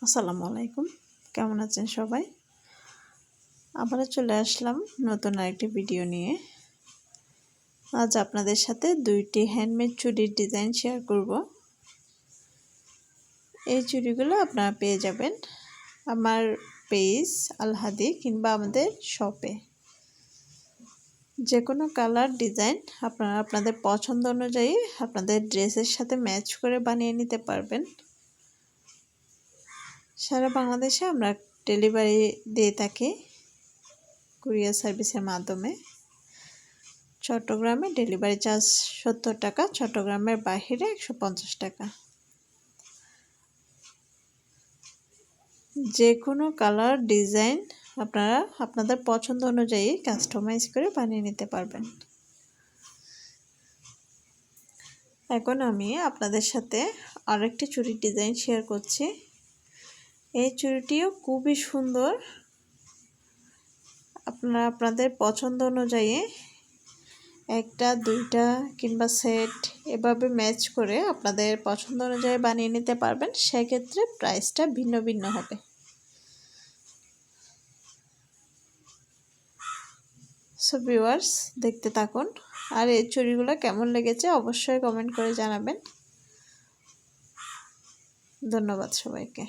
আসসালামু আলাইকুম, কেমন আছেন সবাই? আবারও চলে আসলাম নতুন আরেকটি ভিডিও নিয়ে। আজ আপনাদের সাথে দুইটি হ্যান্ডমেড চুড়ির ডিজাইন শেয়ার করব। এই চুড়িগুলো আপনারা পেয়ে যাবেন আমার পেজ আলহাদি কিংবা আমাদের শপে। যে কোনো কালার ডিজাইন আপনারা আপনাদের পছন্দ অনুযায়ী আপনাদের ড্রেসের সাথে ম্যাচ করে বানিয়ে নিতে পারবেন। সারা বাংলাদেশে আমরা ডেলিভারি দিয়ে থাকি কুরিয়ার সার্ভিসের মাধ্যমে। চট্টগ্রামে ডেলিভারি চার্জ 70 টাকা, চট্টগ্রামের বাইরে 150 টাকা। যে কোনো কালার ডিজাইন আপনারা আপনাদের পছন্দ অনুযায়ী কাস্টমাইজ করে বানিয়ে নিতে পারবেন। এখন আমি আপনাদের সাথে আরেকটি চুড়ির ডিজাইন শেয়ার করছি। এই চুড়িটিও খুবই সুন্দর। আপনারা আপনাদের পছন্দ অনুযায়ী একটা দুইটা কিংবা সেট এভাবে ম্যাচ করে আপনাদের পছন্দ অনুযায়ী বানিয়ে নিতে পারবেন। সেক্ষেত্রে প্রাইসটা ভিন্ন ভিন্ন হবে। সো ভিউয়ার্স, দেখতে থাকুন। আর এই চুড়িগুলো কেমন লেগেছে অবশ্যই কমেন্ট করে জানাবেন। ধন্যবাদ সবাইকে।